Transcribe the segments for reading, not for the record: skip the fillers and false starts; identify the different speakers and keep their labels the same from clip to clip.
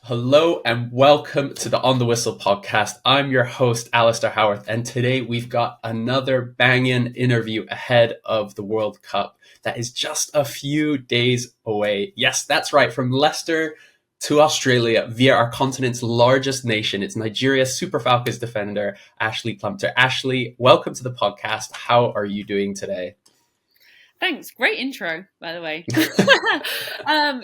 Speaker 1: Hello and welcome to the On the Whistle podcast. I'm your host, Alasdair Howorth, and today we've got another banging interview ahead of the World Cup that is just a few days away. Yes, that's right, from Leicester to Australia via our continent's largest nation. It's Nigeria's Super Falcons defender, Ashleigh Plumptre. Ashleigh, welcome to the podcast. How are you doing today?
Speaker 2: Thanks. Great intro, by the way. I'm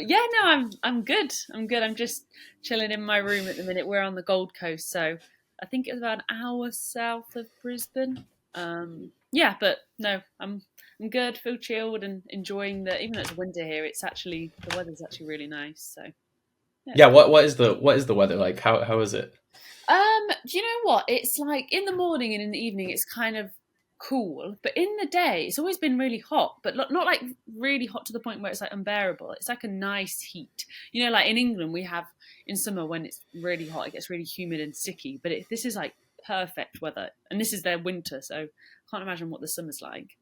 Speaker 2: good. I'm just chilling in my room at the minute. We're on the Gold Coast, so I think it's about an hour south of Brisbane. But no, I'm good. Feel chilled and enjoying even though it's winter here, the weather's actually really nice. So
Speaker 1: Yeah, what is the weather like? How is it?
Speaker 2: Do you know what? It's like in the morning and in the evening, it's kind of cool, but in the day it's always been really hot, but not like really hot to the point where it's like unbearable. It's like a nice heat, like in England we have in summer when it's really hot, it gets really humid and sticky, but this is like perfect weather, and this is their winter, so I can't imagine what the summer's like.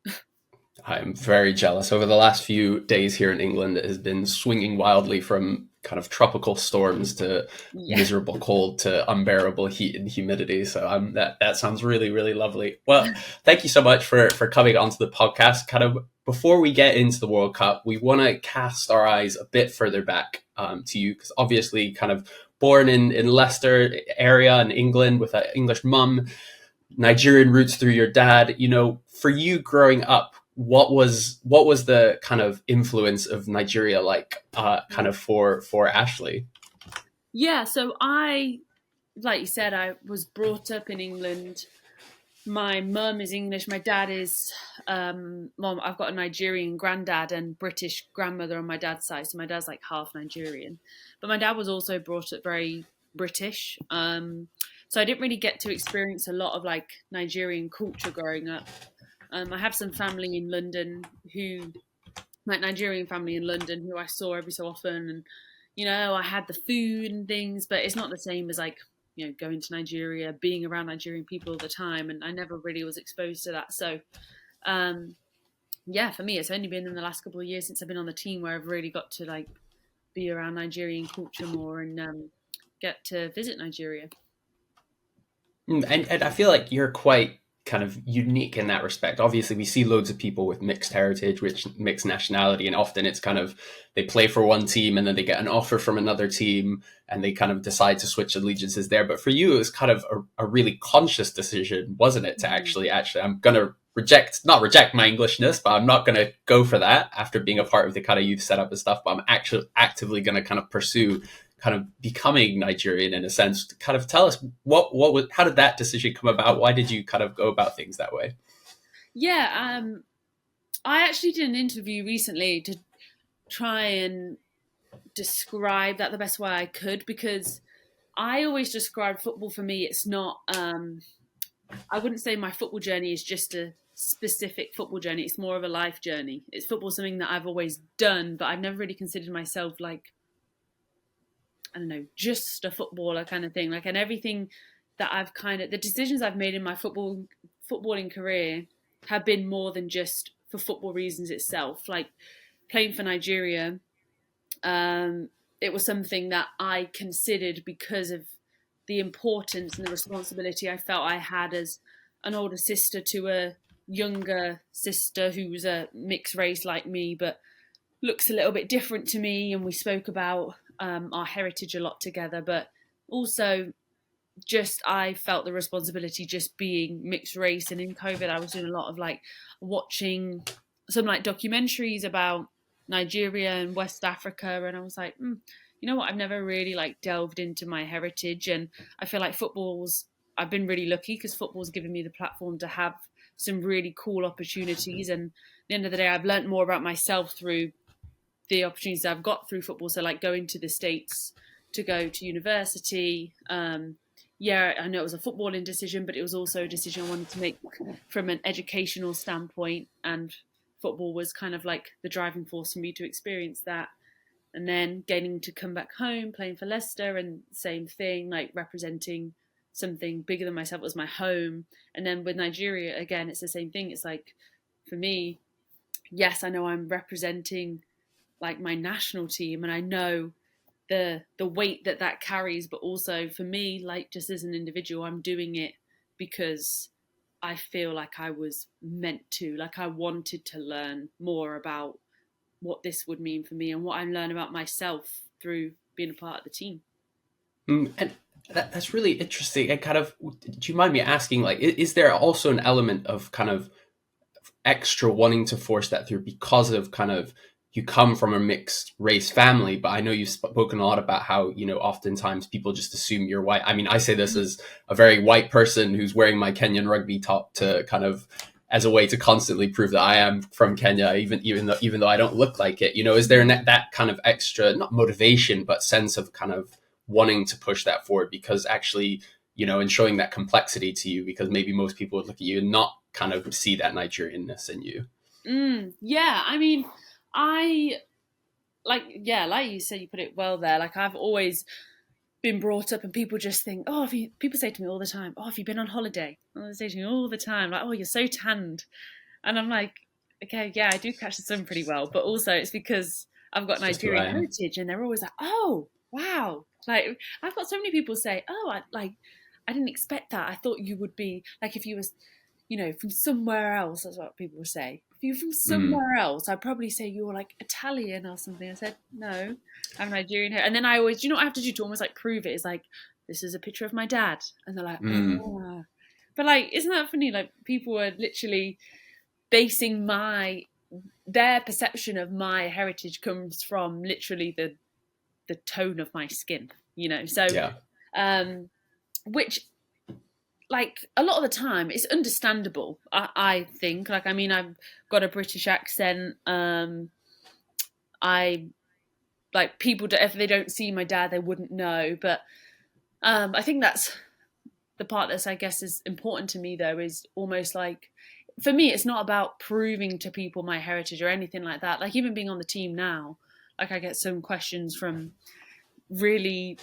Speaker 1: I'm very jealous. Over the last few days here in England, it has been swinging wildly from kind of tropical storms to
Speaker 2: Yeah.
Speaker 1: miserable cold to unbearable heat and humidity. So that sounds really, really lovely. Well, thank you so much for coming onto the podcast. Kind of before we get into the World Cup, we want to cast our eyes a bit further back to you, because obviously kind of born in Leicester area in England with an English mum, Nigerian roots through your dad. For you growing up, what was the kind of influence of Nigeria like kind of for Ashleigh?
Speaker 2: Yeah, so like you said, I was brought up in England. My mum is English. My dad is mom. I've got a Nigerian granddad and British grandmother on my dad's side, so my dad's like half Nigerian. But my dad was also brought up very British. So I didn't really get to experience a lot of like Nigerian culture growing up. I have some family in London Nigerian family in London who I saw every so often, and I had the food and things, but it's not the same as like going to Nigeria, being around Nigerian people all the time, and I never really was exposed to that. So for me, it's only been in the last couple of years since I've been on the team where I've really got to like be around Nigerian culture more and get to visit Nigeria.
Speaker 1: And I feel like you're quite kind of unique in that respect. Obviously, we see loads of people with mixed heritage, which mixed nationality, and often it's kind of they play for one team and then they get an offer from another team and they kind of decide to switch allegiances there. But for you, it was kind of a really conscious decision, wasn't it? To actually, I'm going to not reject my Englishness, but I'm not going to go for that after being a part of the kind of youth setup and stuff. But I'm actually actively going to kind of pursue kind of becoming Nigerian in a sense. Kind of tell us how did that decision come about? Why did you kind of go about things that way?
Speaker 2: Yeah, I actually did an interview recently to try and describe that the best way I could, because I always describe football, for me, it's not, I wouldn't say my football journey is just a specific football journey. It's more of a life journey. It's football something that I've always done, but I've never really considered myself like, I don't know, just a footballer kind of thing. Like, and everything that the decisions I've made in my footballing career have been more than just for football reasons itself. Like playing for Nigeria, it was something that I considered because of the importance and the responsibility I felt I had as an older sister to a younger sister who was a mixed race like me, but looks a little bit different to me. And we spoke about our heritage a lot together, but also just I felt the responsibility just being mixed race. And in COVID, I was doing a lot of like watching some like documentaries about Nigeria and West Africa, and I was like, you know what? I've never really like delved into my heritage, and I feel like I've been really lucky because football's given me the platform to have some really cool opportunities. And at the end of the day, I've learned more about myself through the opportunities I've got through football. So like going to the States to go to university. I know it was a footballing decision, but it was also a decision I wanted to make from an educational standpoint. And football was kind of like the driving force for me to experience that. And then getting to come back home, playing for Leicester, and same thing, like representing something bigger than myself was my home. And then with Nigeria, again, it's the same thing. It's like, for me, yes, I know I'm representing like my national team, and I know the weight that carries, but also for me, like just as an individual, I'm doing it because I feel like I was meant to, like I wanted to learn more about what this would mean for me and what I learn about myself through being a part of the team.
Speaker 1: And that's really interesting. And kind of, do you mind me asking, like, is there also an element of kind of extra wanting to force that through because of kind of you come from a mixed race family? But I know you've spoken a lot about how, oftentimes people just assume you're white. I mean, I say this as a very white person who's wearing my Kenyan rugby top to kind of as a way to constantly prove that I am from Kenya, even though I don't look like it. Is there that kind of extra, not motivation, but sense of kind of wanting to push that forward because actually, and showing that complexity to you, because maybe most people would look at you and not kind of see that Nigerianness in you?
Speaker 2: Yeah, I mean, like you said, you put it well there. Like I've always been brought up and people just think, people say to me all the time, have you been on holiday? And they say to me all the time, like, you're so tanned. And I'm like, okay, yeah, I do catch the sun pretty well. But also it's because I've got Nigerian heritage, and they're always like, oh, wow. Like I've got so many people say, I didn't expect that. I thought you would be like, if you was, from somewhere else, that's what people would say. If you're from somewhere else, I'd probably say you're like Italian or something. I said, no, I'm Nigerian here. And then I always, what I have to do to almost like prove it is like, this is a picture of my dad. And they're like, oh. But like, isn't that funny? Like people are literally basing their perception of my heritage comes from literally the tone of my skin, So, yeah. Which, like a lot of the time, it's understandable. I think. Like, I mean, I've got a British accent. I like people. If they don't see my dad, they wouldn't know. But I think that's the part that's, I guess, is important to me. Though, is almost like, for me, it's not about proving to people my heritage or anything like that. Like even being on the team now, like I get some questions from really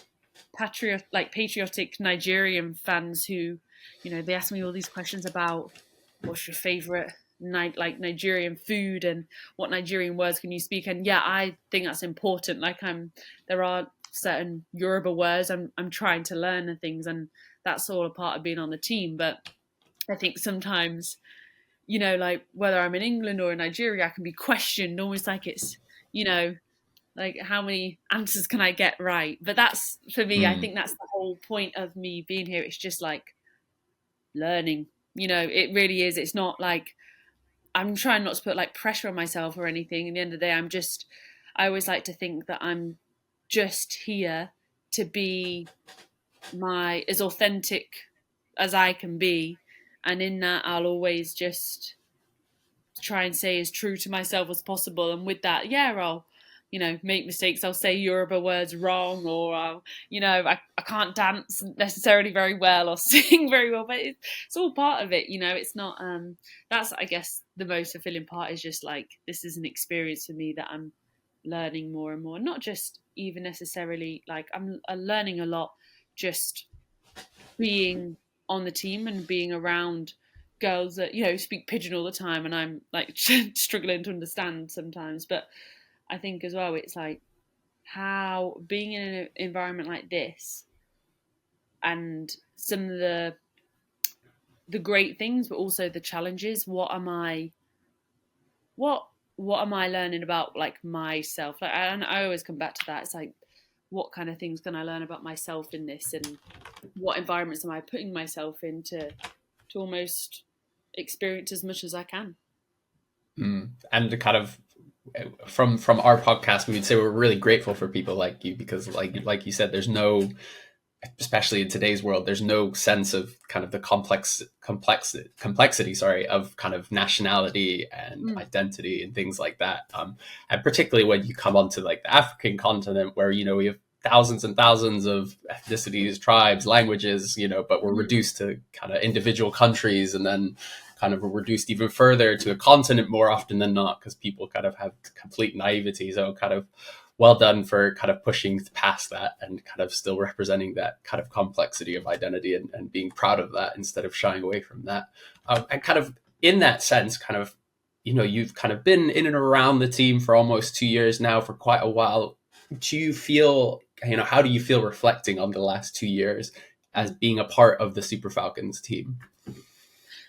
Speaker 2: patriotic Nigerian fans who, they ask me all these questions about what's your favorite Nigerian food and what Nigerian words can you speak. And yeah, I think that's important. Like there are certain Yoruba words I'm trying to learn and things, and that's all a part of being on the team. But I think sometimes, like whether I'm in England or in Nigeria, I can be questioned almost like it's, like how many answers can I get right? But that's, for me, I think that's the whole point of me being here. It's just like learning, it really is. It's not like I'm trying not to put like pressure on myself or anything. In the end of the day, I always like to think that I'm just here to be as authentic as I can be. And in that, I'll always just try and say as true to myself as possible. And with that, I'll make mistakes. I'll say Yoruba words wrong, or I'll, I can't dance necessarily very well or sing very well, but it's all part of it. It's not, that's, I guess, the most fulfilling part is just like, this is an experience for me that I'm learning more and more, not just even necessarily like I'm learning a lot, just being on the team and being around girls that, speak pidgin all the time. And I'm like struggling to understand sometimes, but I think as well, it's like how being in an environment like this and some of the great things, but also the challenges. What am I learning about like myself? Like, and I always come back to that. It's like, what kind of things can I learn about myself in this, and what environments am I putting myself in to almost experience as much as I can.
Speaker 1: And the kind of, from our podcast, we would say we're really grateful for people like you, because like you said, there's no, especially in today's world, there's no sense of kind of the complexity, of kind of nationality and identity and things like that. And particularly when you come onto like the African continent, where, we have thousands and thousands of ethnicities, tribes, languages, but we're reduced to kind of individual countries, and then kind of reduced even further to a continent more often than not, because people kind of have complete naivety. So kind of well done for kind of pushing past that and kind of still representing that kind of complexity of identity, and being proud of that instead of shying away from that. And kind of in that sense, kind of, you've kind of been in and around the team for almost 2 years now, for quite a while. Do you feel how do you feel reflecting on the last 2 years as being a part of the Super Falcons team?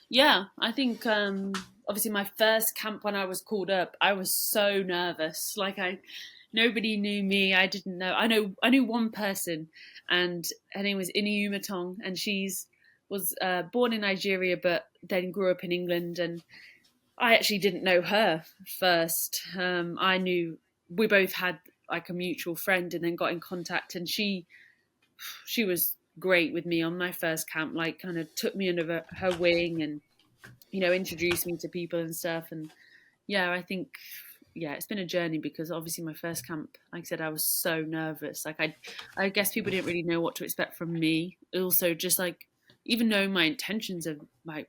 Speaker 2: Yeah, I think obviously my first camp when I was called up, I was so nervous. Nobody knew me. I didn't know. I knew one person, and her name was Ini Umatong, and she's was born in Nigeria, but then grew up in England. And I actually didn't know her first. I knew we both had like a mutual friend, and then got in contact, and she was great with me on my first camp. Like, kind of took me under her wing and introduced me to people and stuff. And yeah, I think it's been a journey, because obviously my first camp, like I said, I was so nervous. Like I guess people didn't really know what to expect from me. Also, just like even knowing my intentions of like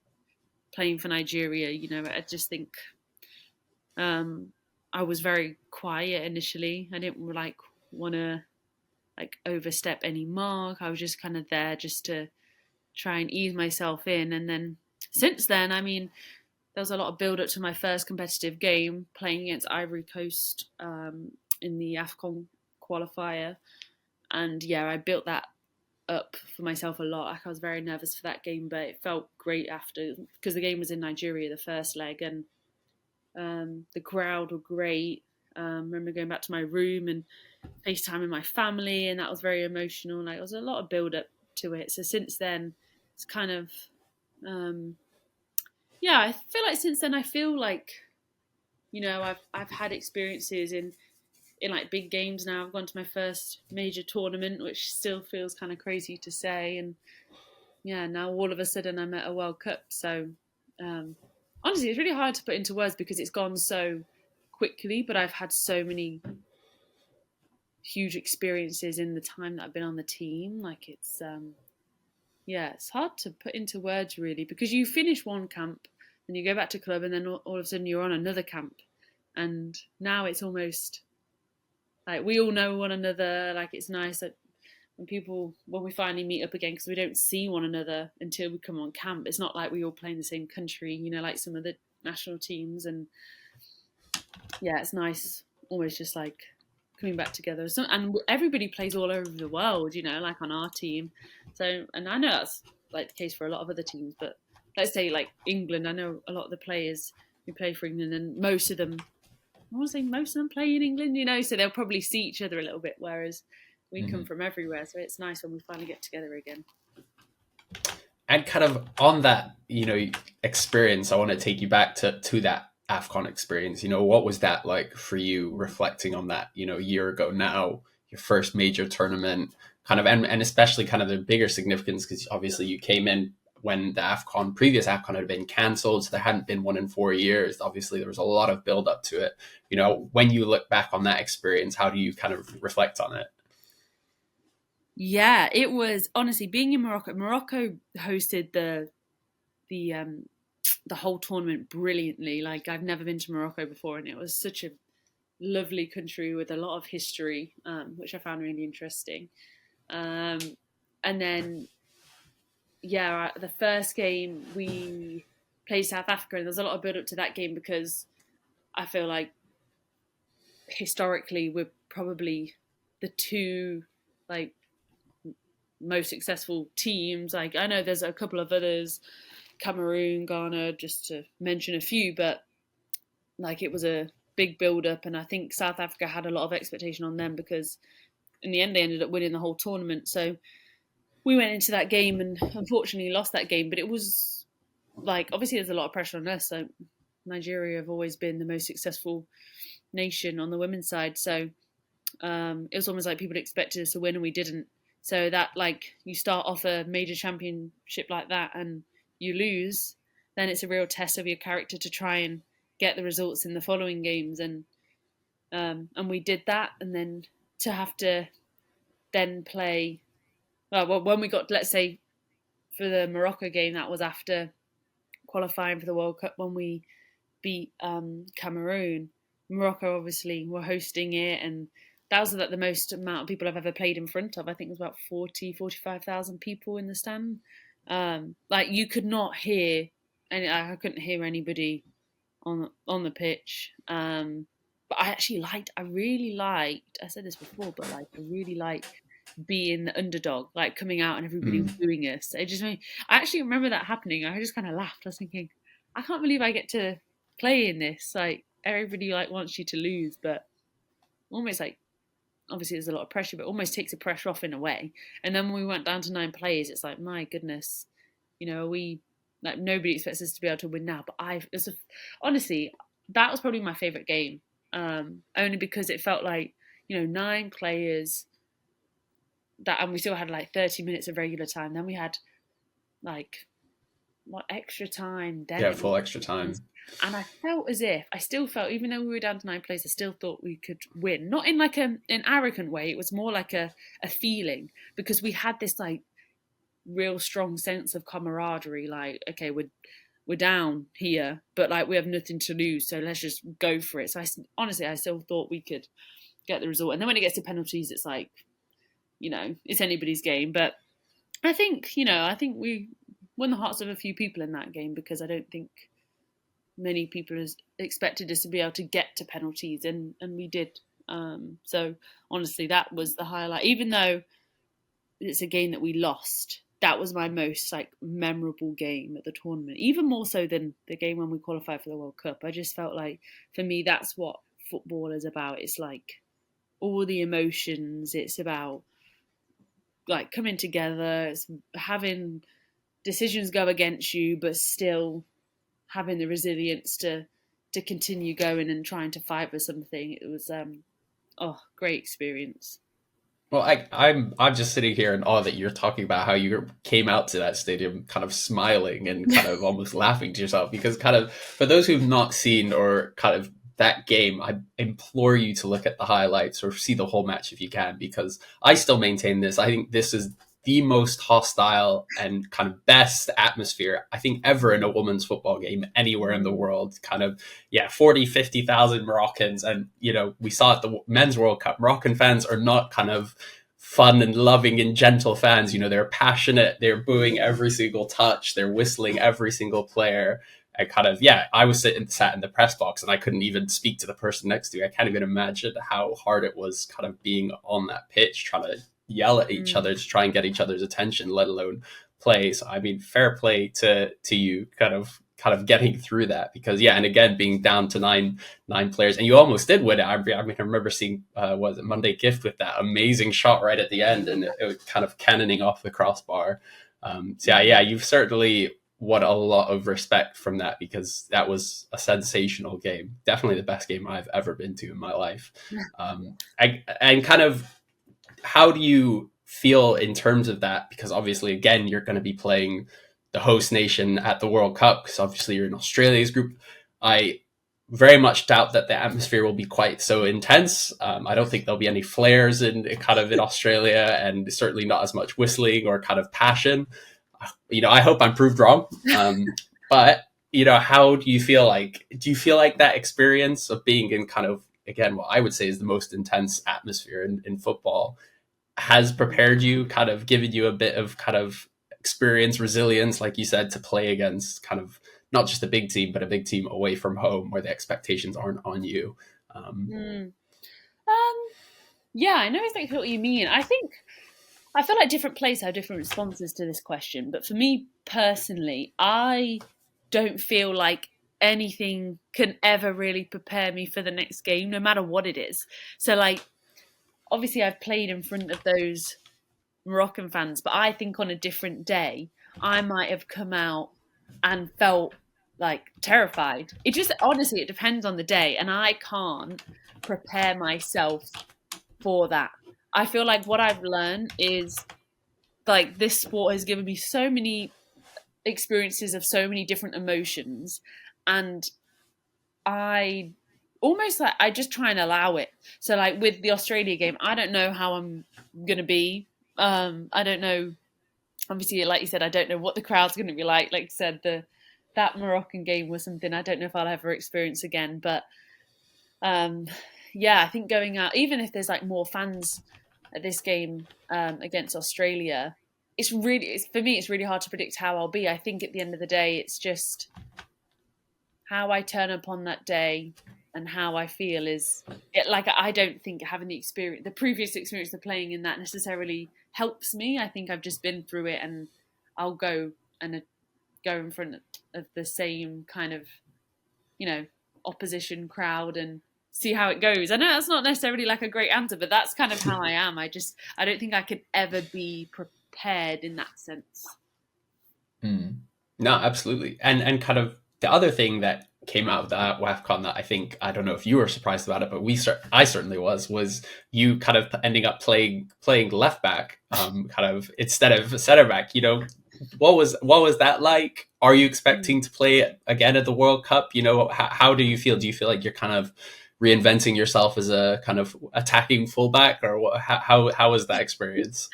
Speaker 2: playing for Nigeria, I just think I was very quiet initially. I didn't like want to like overstep any mark. I was just kind of there just to try and ease myself in. And then since then, I mean, there was a lot of build up to my first competitive game, playing against Ivory Coast in the AFCON qualifier. And yeah, I built that up for myself a lot. Like, I was very nervous for that game, but it felt great after, because the game was in Nigeria, the first leg, and the crowd were great. I remember going back to my room and FaceTiming my family, and that was very emotional. Like, it was a lot of build up to it. So since then, it's kind of I feel like since then I feel like I've had experiences in like big games now. I've gone to my first major tournament, which still feels kind of crazy to say, and yeah, now all of a sudden I'm at a World Cup. So honestly, it's really hard to put into words because it's gone so quickly, but I've had so many huge experiences in the time that I've been on the team. Like, it's it's hard to put into words really, because you finish one camp and you go back to club, and then all of a sudden you're on another camp, and now it's almost like we all know one another. Like, it's nice that when we finally meet up again, because we don't see one another until we come on camp. It's not like we all play in the same country, like some of the national teams. And yeah, it's nice, almost just like coming back together. And everybody plays all over the world, like on our team. So, and I know that's like the case for a lot of other teams, but let's say like England, I know a lot of the players who play for England, and most of them play in England, so they'll probably see each other a little bit, whereas we come from everywhere. So it's nice when we finally get together again.
Speaker 1: And kind of on that, experience, I want to take you back to that AFCON experience. What was that like for you, reflecting on that, a year ago now, your first major tournament, kind of, and especially kind of the bigger significance, because obviously you came in when the previous AFCON had been cancelled, so there hadn't been one in 4 years. Obviously, there was a lot of build up to it. When you look back on that experience, how do you kind of reflect on it?
Speaker 2: Yeah, it was honestly being in Morocco. Morocco hosted the whole tournament brilliantly. Like, I've never been to Morocco before, and it was such a lovely country with a lot of history, which I found really interesting. And then, the first game we played South Africa, and there's a lot of build up to that game, because I feel like historically we're probably the two like most successful teams. Like, I know there's a couple of others, Cameroon, Ghana, just to mention a few, but like, it was a big build up, and I think South Africa had a lot of expectation on them, because in the end they ended up winning the whole tournament. So we went into that game and unfortunately lost that game, but it was like, obviously there's a lot of pressure on us. So Nigeria have always been the most successful nation on the women's side, so it was almost like people expected us to win and we didn't. So that, like, you start off a major championship like that and you lose, then it's a real test of your character to try and get the results in the following games. And we did that, and then to have to then play. Well, when we got, let's say, for the Morocco game, that was after qualifying for the World Cup when we beat Cameroon. Morocco obviously were hosting it, and that was like the most amount of people I've ever played in front of. I think it was about 45,000 people in the stand. Like, you could not hear, and I couldn't hear anybody on the pitch. but I really liked, I said this before, but like I really like being the underdog, like coming out and everybody
Speaker 1: Mm.
Speaker 2: booing us. It just made, I actually remember that happening. I just kind of laughed. I was thinking, I can't believe I get to play in this. Like everybody like wants you to lose, but almost like obviously there's a lot of pressure, but almost takes the pressure off in a way. And then when we went down to 9 players, it's like, my goodness, we like nobody expects us to be able to win now. But honestly, that was probably my favorite game, only because it felt like 9 players and we still had like 30 minutes of regular time. Then we had like what extra time? Then
Speaker 1: Yeah,
Speaker 2: it
Speaker 1: full
Speaker 2: was,
Speaker 1: extra time.
Speaker 2: and I still felt, even though we were down to 9 players, I still thought we could win. Not in like an arrogant way. It was more like a feeling, because we had this like real strong sense of camaraderie. Like, okay, we're down here, but like we have nothing to lose, so let's just go for it. So honestly, I still thought we could get the result. And then when it gets to penalties, it's like, it's anybody's game. But I think we won the hearts of a few people in that game, because I don't think many people has expected us to be able to get to penalties, and we did. So honestly, that was the highlight. Even though it's a game that we lost, that was my most like memorable game at the tournament, even more so than the game when we qualified for the World Cup. I just felt like, for me, that's what football is about. It's like all the emotions. It's about like coming together. It's having decisions go against you, but still having the resilience to continue going and trying to fight for something. It was great experience.
Speaker 1: Well, I'm just sitting here in awe that you're talking about how you came out to that stadium kind of smiling and kind of almost laughing to yourself, because kind of for those who've not seen or kind of that game, I implore you to look at the highlights or see the whole match if you can, because I still maintain this. I think this is the most hostile and kind of best atmosphere I think ever in a women's football game anywhere in the world. Kind of, yeah, 40, 50,000 Moroccans. And, we saw at the men's World Cup, Moroccan fans are not kind of fun and loving and gentle fans. They're passionate. They're booing every single touch. They're whistling every single player. I kind of, yeah, I was sat in the press box and I couldn't even speak to the person next to me. I can't even imagine how hard it was kind of being on that pitch, trying to yell at each other to try and get each other's attention, let alone play. So, I mean, fair play to you kind of getting through that, because, yeah, and again, being down to nine players, and you almost did win it. I mean, I remember seeing, was it Monday Gift with that amazing shot right at the end, and it was kind of cannoning off the crossbar. So, yeah, you've certainly won a lot of respect from that, because that was a sensational game. Definitely the best game I've ever been to in my life. And kind of, how do you feel in terms of that? Because obviously, again, you're going to be playing the host nation at the World Cup, because obviously you're in Australia's group. I very much doubt that the atmosphere will be quite so intense. I don't think there'll be any flares in Australia, and certainly not as much whistling or kind of passion. I hope I'm proved wrong. But how do you feel like? Do you feel like that experience of being in kind of, again, what I would say is the most intense atmosphere in football has prepared you, kind of given you a bit of kind of experience, resilience, like you said, to play against kind of not just a big team, but a big team away from home where the expectations aren't on you?
Speaker 2: Yeah, I know exactly what you mean. I feel like different players have different responses to this question, but for me personally, I don't feel like anything can ever really prepare me for the next game, no matter what it is. So, like, obviously, I've played in front of those Moroccan fans, but I think on a different day, I might have come out and felt like terrified. It just, honestly, it depends on the day, and I can't prepare myself for that. I feel like what I've learned is like this sport has given me so many experiences of so many different emotions, and I almost like I just try and allow it. So like with the Australia game, I don't know how I'm gonna be. I don't know. Obviously, like you said, I don't know what the crowd's gonna be like. Like you said, that Moroccan game was something I don't know if I'll ever experience again. But yeah, I think going out, even if there's like more fans at this game against Australia, for me, it's really hard to predict how I'll be. I think at the end of the day, it's just how I turn up on that day, and how I feel is it, like I don't think having the previous experience of playing in that necessarily helps me. I think I've just been through it, and I'll go and go in front of the same kind of, opposition crowd and see how it goes. I know that's not necessarily like a great answer, but that's kind of how I am. I don't think I could ever be prepared in that sense.
Speaker 1: No, absolutely. And kind of the other thing that came out of that WAFCON that I don't know if you were surprised about it, but I certainly was you kind of ending up playing left back, kind of instead of center back. What was that like? Are you expecting to play again at the World Cup? How do you feel? Do you feel like you're kind of reinventing yourself as a kind of attacking fullback, or what, how was that experience?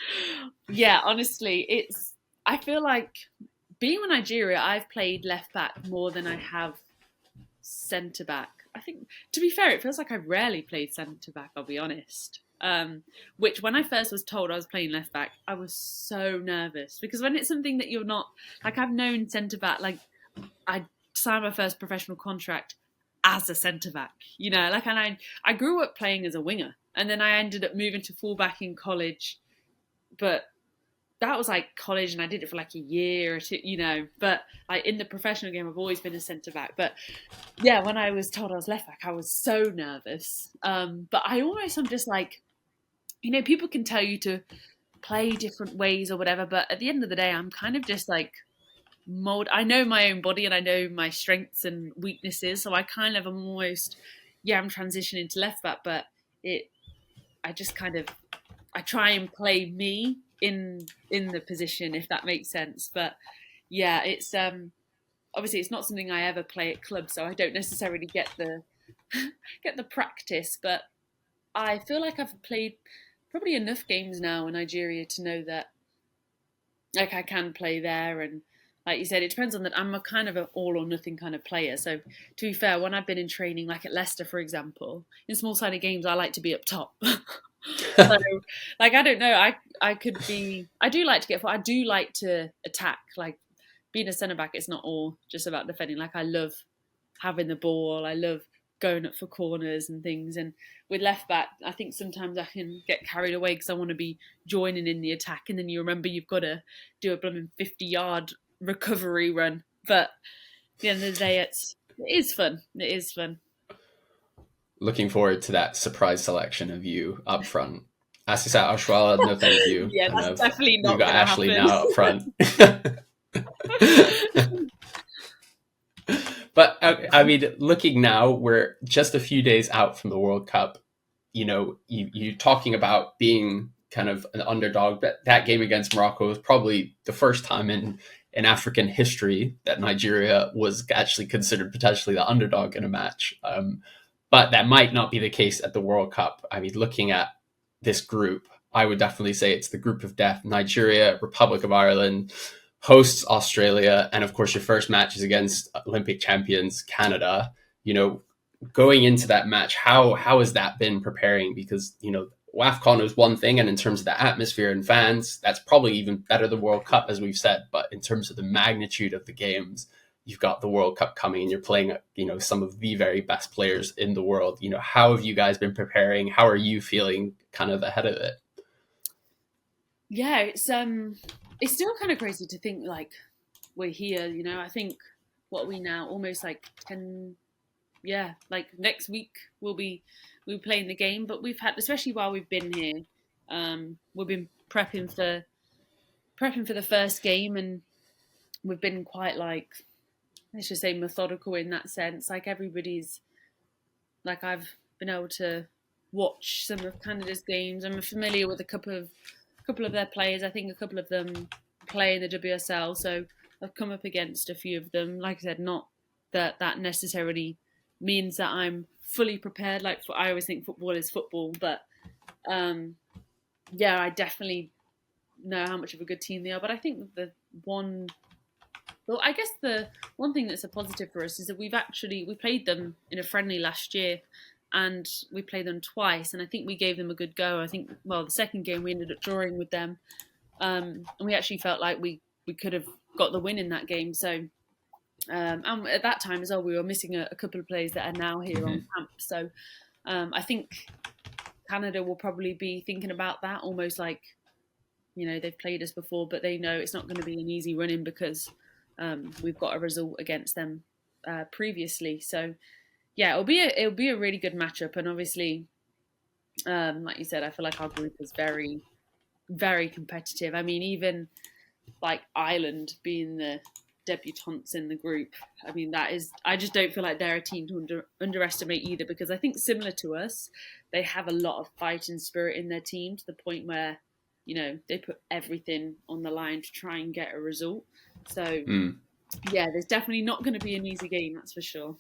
Speaker 2: Yeah, honestly, I feel like being with Nigeria, I've played left back more than I have centre back. I think, to be fair, it feels like I've rarely played centre back, I'll be honest. Which, when I first was told I was playing left back, I was so nervous, because when it's something that you're not, like, I've known centre back, like, I signed my first professional contract as a centre back, like, and I grew up playing as a winger, and then I ended up moving to full back in college, but that was like college, and I did it for like a year or two, but like in the professional game, I've always been a centre back. But yeah, when I was told I was left back, I was so nervous. But I'm just like, people can tell you to play different ways or whatever, but at the end of the day, I'm kind of just like I know my own body, and I know my strengths and weaknesses. So I kind of am almost, I'm transitioning to left back, but I try and play me in the position, if that makes sense. But yeah, it's obviously it's not something I ever play at clubs, so I don't necessarily get the get the practice. But I feel like I've played probably enough games now in Nigeria to know that, like, I can play there. And like you said, it depends on that. I'm a kind of an all or nothing kind of player. So to be fair, when I've been in training, like at Leicester, for example, in small-sided games, I like to be up top. So, like, I don't know. I do like to I do like to attack. Like, being a centre back, it's not all just about defending. Like, I love having the ball. I love going up for corners and things. And with left back, I think sometimes I can get carried away because I want to be joining in the attack, and then you remember you've got to do a blooming 50-yard recovery run. But at the end of the day, it is fun. It is fun.
Speaker 1: Looking forward to that surprise selection of you up front. Asisa Ashwala, no thank you.
Speaker 2: Yeah, that's definitely not.
Speaker 1: We've got Ashleigh now up front. But I mean, looking now, we're just a few days out from the World Cup. You talking about being kind of an underdog. That game against Morocco was probably the first time in African history that Nigeria was actually considered potentially the underdog in a match. But that might not be the case at the World Cup. I mean, looking at this group, I would definitely say it's the group of death. Nigeria, Republic of Ireland, hosts Australia, and of course your first match is against Olympic champions Canada. Going into that match, how has that been preparing? Because, WAFCON is one thing, and in terms of the atmosphere and fans, that's probably even better than World Cup, as we've said. But in terms of the magnitude of the games, you've got the World Cup coming, and you're playing, some of the very best players in the world. How have you guys been preparing? How are you feeling kind of ahead of it?
Speaker 2: Yeah, it's still kind of crazy to think, like, we're here. I think, what are we now? Almost like 10. Yeah, like next week we'll be playing the game. But we've had, especially while we've been here, we've been prepping for the first game, and we've been quite, like, let's just say, methodical in that sense. Like, everybody's, like, I've been able to watch some of Canada's games. I'm familiar with a couple of their players. I think a couple of them play in the WSL, so I've come up against a few of them. Like I said, not that necessarily means that I'm fully prepared. Like, I always think football is football, but yeah, I definitely know how much of a good team they are. But I think the one thing that's a positive for us is that we played them in a friendly last year, and we played them twice, and I think we gave them a good go. I think, the second game we ended up drawing with them, and we actually felt like we could have got the win in that game. So And at that time as well, we were missing a couple of players that are now here on camp. So I think Canada will probably be thinking about that, almost like, they've played us before, but they know it's not going to be an easy run-in because we've got a result against them previously. So yeah, it'll be a really good matchup. And obviously, like you said, I feel like our group is very, very competitive. I mean, even like Ireland being the debutantes in the group, I mean, I just don't feel like they're a team to underestimate either, because I think similar to us, they have a lot of fighting spirit in their team to the point where, they put everything on the line to try and get a result. So yeah, there's definitely not going to be an easy game, that's for sure.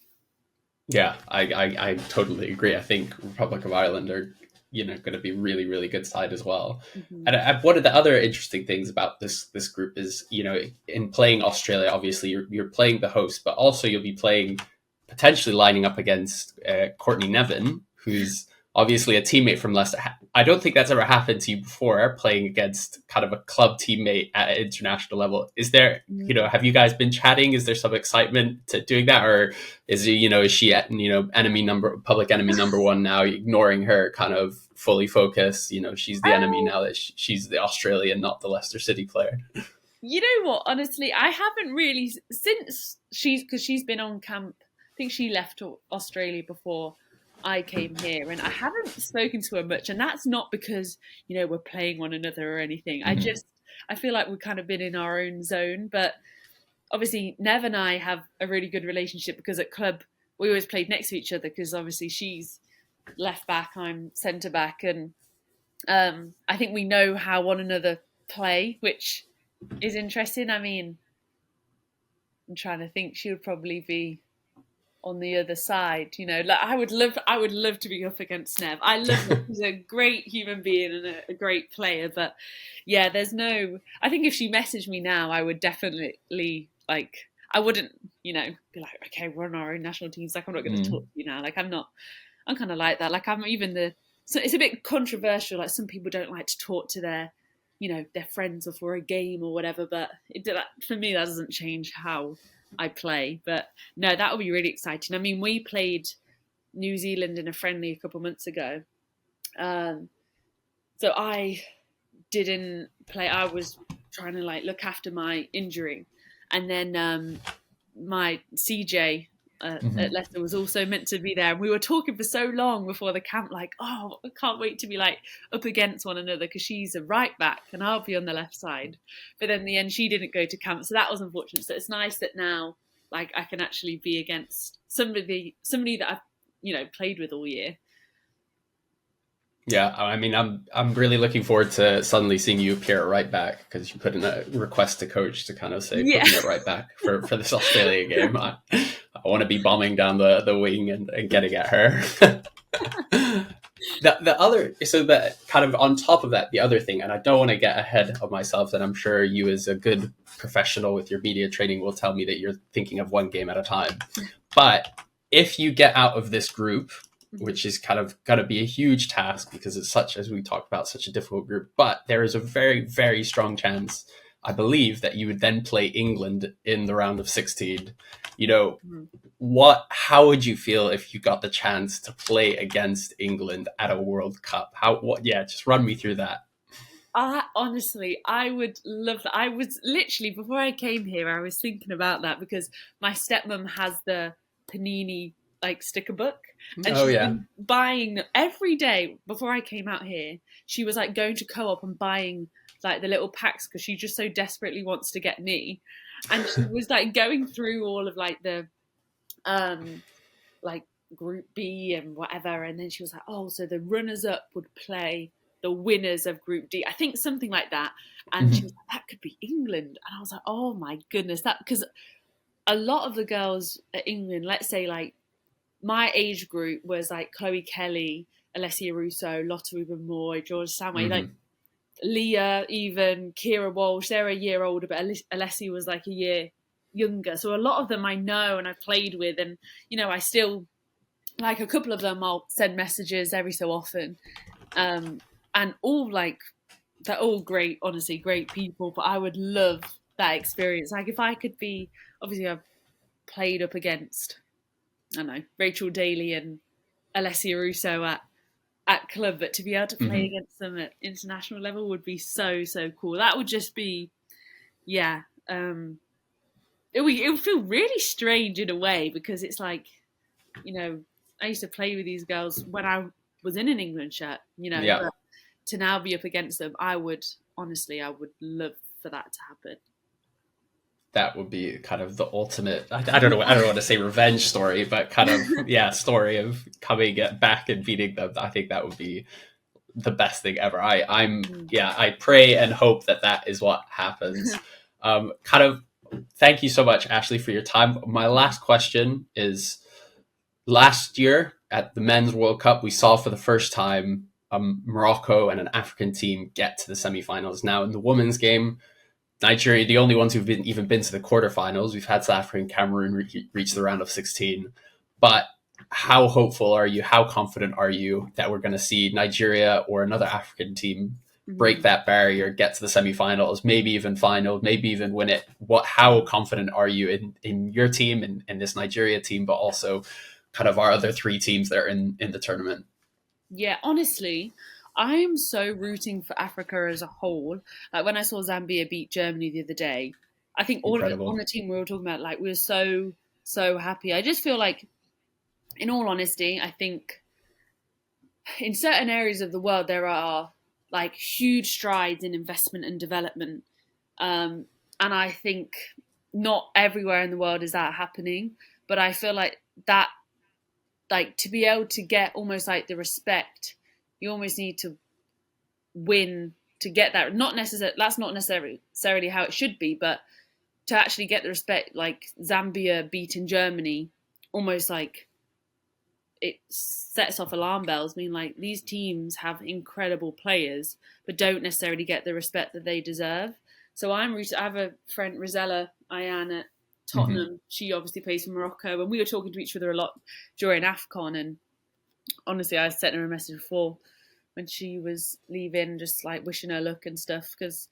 Speaker 1: Yeah, I totally agree. I think Republic of Ireland are, going to be really, really good side as well.
Speaker 2: Mm-hmm.
Speaker 1: And one of the other interesting things about this group is, in playing Australia, obviously you're playing the host, but also you'll be playing, potentially lining up against Courtney Nevin, who's obviously a teammate from Leicester. I don't think that's ever happened to you before, playing against kind of a club teammate at an international level. Is there, have you guys been chatting? Is there some excitement to doing that? Or is she at, public enemy number one now, ignoring her kind of fully focus? She's the enemy now that she's the Australian, not the Leicester City player.
Speaker 2: You know what? Honestly, I haven't really, since because she's been on camp. I think she left Australia before I came here, and I haven't spoken to her much. And that's not because, we're playing one another or anything.
Speaker 1: Mm-hmm.
Speaker 2: I feel like we've kind of been in our own zone. But obviously, Nev and I have a really good relationship because at club, we always played next to each other because obviously she's left back, I'm centre back. And I think we know how one another play, which is interesting. I mean, I'm trying to think. She would probably be on the other side, like I would love to be up against Nev. I love her. She's a great human being and a great player, but yeah, I think if she messaged me now, I would definitely, like, I wouldn't, be like, okay, we're on our own national teams, like I'm not going to talk to you now. Like I'm kind of like that. Like so it's a bit controversial. Like some people don't like to talk to their friends before a game or whatever, but for me, that doesn't change how I play. But no, that will be really exciting. I mean, we played New Zealand in a friendly a couple of months ago. So I didn't play. I was trying to look after my injury. And then my CJ at Leicester was also meant to be there. And we were talking for so long before the camp, I can't wait to be up against one another because she's a right back and I'll be on the left side. But then in the end, she didn't go to camp. So that was unfortunate. So it's nice that now I can actually be against somebody that I've, played with all year.
Speaker 1: Yeah, I mean, I'm really looking forward to suddenly seeing you appear at right back because you put in a request to coach to kind of say, put me at right back for this Australia game. I want to be bombing down the wing and getting at her. The kind of on top of that, the other thing, and I don't want to get ahead of myself, and I'm sure you as a good professional with your media training will tell me that you're thinking of one game at a time. But if you get out of this group, which is kind of going to be a huge task because it's as we talked about, such a difficult group. But there is a very, very strong chance, I believe, that you would then play England in the round of 16. How would you feel if you got the chance to play against England at a World Cup? Just run me through that.
Speaker 2: Honestly, I would love that. I was literally, before I came here, I was thinking about that because my stepmom has the Panini sticker book, and she's been buying every day before I came out here. She was going to Co-op and buying the little packs because she just so desperately wants to get me. And she was going through all of the Group B and whatever, and then she was so the runners up would play the winners of Group D, I think something like that. And she was that could be England, and I was oh my goodness, that because a lot of the girls at England, let's say my age group was Chloe Kelly, Alessia Russo, Lotta Ruben-Moy, George Samway, Leah, even Kira Walsh. They're a year older, but Alessia was a year younger. So a lot of them I know and I've played with, and I still a couple of them I'll send messages every so often, and all they're all great, honestly, great people. But I would love that experience. If I could be, obviously I've played up against, I don't know, Rachel Daly and Alessia Russo at club, but to be able to play against them at international level would be so cool. That would just be, yeah. It would feel really strange in a way, because it's like, I used to play with these girls when I was in an England shirt,
Speaker 1: Yeah.
Speaker 2: but to now be up against them, I would love for that to happen.
Speaker 1: That would be kind of the ultimate, I don't want to say revenge story, but kind of, story of coming back and beating them. I think that would be the best thing ever. I pray and hope that is what happens. Thank you so much, Ashleigh, for your time. My last question is, last year at the Men's World Cup, we saw for the first time Morocco and an African team get to the semifinals. Now in the women's game, Nigeria, the only ones who've even been to the quarterfinals. We've had South Africa and Cameroon reach the round of 16. But how hopeful are you? How confident are you that we're going to see Nigeria or another African team break that barrier, get to the semifinals, maybe even final, maybe even win it? How confident are you in your team and in this Nigeria team, but also kind of our other three teams that are in the tournament?
Speaker 2: Yeah, honestly, I am so rooting for Africa as a whole. Like when I saw Zambia beat Germany the other day, I think all of it on the team we were talking about, like we were so happy. I just feel like, in all honesty, I think in certain areas of the world there are like huge strides in investment and development, and I think not everywhere in the world is that happening. But I feel like that, like to be able to get almost like the respect, you almost need to win to get that. That's not necessarily how it should be, but to actually get the respect, like Zambia beating Germany, almost like it sets off alarm bells. I mean, like these teams have incredible players, but don't necessarily get the respect that they deserve. So I have a friend, Rosella Ayan at Tottenham. She obviously plays for Morocco, and we were talking to each other a lot during AFCON. And honestly, I sent her a message before when she was leaving, just like wishing her luck and stuff. Because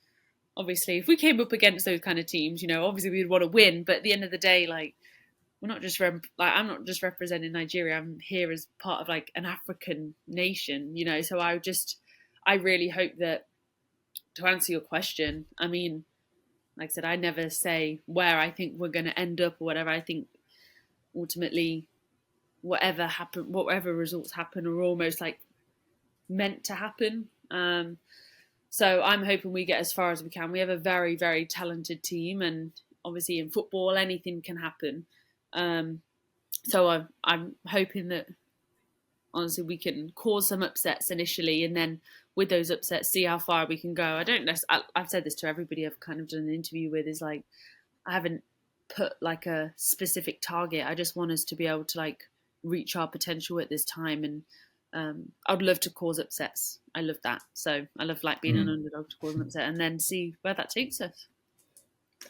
Speaker 2: obviously, if we came up against those kind of teams, obviously we'd want to win. But at the end of the day, like we're not just I'm not just representing Nigeria. I'm here as part of like an African nation, So I really hope that, to answer your question, I mean, like I said, I never say where I think we're going to end up or whatever. I think ultimately, whatever results happen are almost like meant to happen. So I'm hoping we get as far as we can. We have a very, very talented team, and obviously in football, anything can happen. So I'm hoping that honestly we can cause some upsets initially, and then with those upsets, see how far we can go. I've said this to everybody I've kind of done an interview with, is like, I haven't put like a specific target. I just want us to be able to like reach our potential at this time. And I'd love to cause upsets. I love that. So I love like being an underdog to cause an upset and then see where that takes us.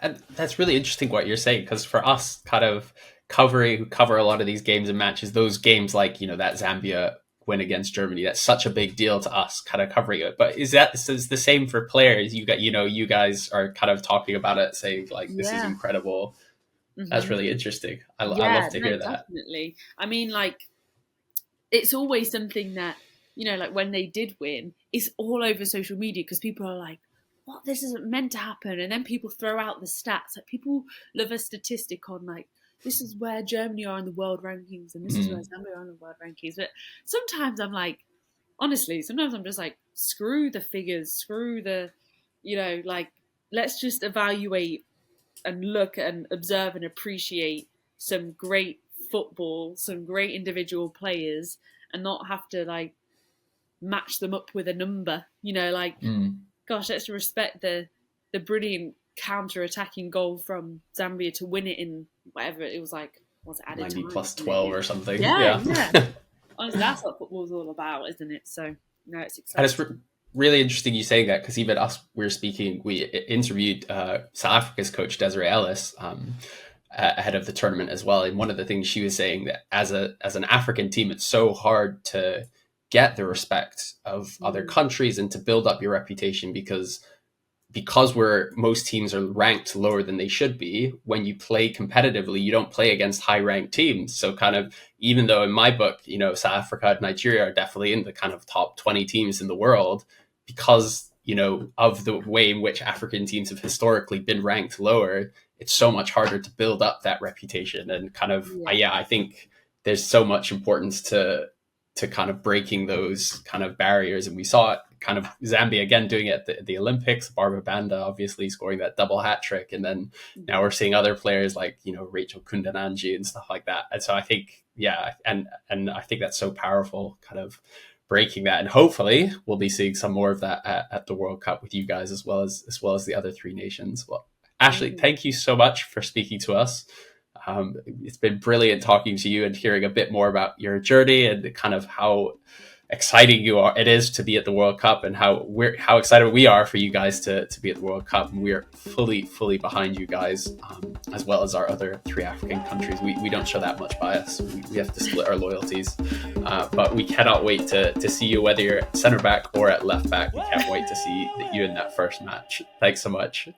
Speaker 1: And that's really interesting what you're saying, because for us, kind of cover a lot of these games and matches, those games like, that Zambia win against Germany, that's such a big deal to us, kind of covering it. But is the same for players? You guys are kind of talking about it, saying like, this is incredible. That's really interesting. I love to hear that.
Speaker 2: Definitely. I mean, like, it's always something that, like when they did win, it's all over social media because people are like, what, this isn't meant to happen. And then people throw out the stats. Like, people love a statistic on like, this is where Germany are in the world rankings and this is where Zambia are in the world rankings. But sometimes I'm like, honestly, sometimes I'm just like, screw the figures, screw the, like, let's just evaluate and look and observe and appreciate some great football, some great individual players, and not have to like match them up with a number, gosh, let's respect the brilliant counter-attacking goal from Zambia to win it in whatever it was, like, was it added
Speaker 1: 90
Speaker 2: time,
Speaker 1: plus 12 or something.
Speaker 2: Yeah. Honestly, that's what football's all about, isn't it? So no, it's exciting.
Speaker 1: And it's really interesting you saying that, because even us, we interviewed South Africa's coach Desiree Ellis ahead of the tournament as well, and one of the things she was saying, that as an African team, it's so hard to get the respect of other countries and to build up your reputation, because because most teams are ranked lower than they should be, when you play competitively, you don't play against high ranked teams. So kind of, even though in my book, South Africa and Nigeria are definitely in the kind of top 20 teams in the world, because, of the way in which African teams have historically been ranked lower, it's so much harder to build up that reputation. And kind of, I think there's so much importance to kind of breaking those kind of barriers. And we saw it kind of Zambia again doing it at the Olympics, Barbara Banda obviously scoring that double hat trick. And then now we're seeing other players like, Rachel Kundananji and stuff like that. And so I think, and I think that's so powerful, kind of breaking that. And hopefully we'll be seeing some more of that at the World Cup with you guys, as well as the other three nations. Well, Ashleigh, thank you so much for speaking to us. It's been brilliant talking to you and hearing a bit more about your journey and kind of how exciting it is to be at the World Cup, and how excited we are for you guys to be at the World Cup. And we are fully behind you guys, as well as our other three African countries. We don't show that much bias. We have to split our loyalties, but we cannot wait to see you, whether you're at centre back or at left back. We can't wait to see you in that first match. Thanks so much.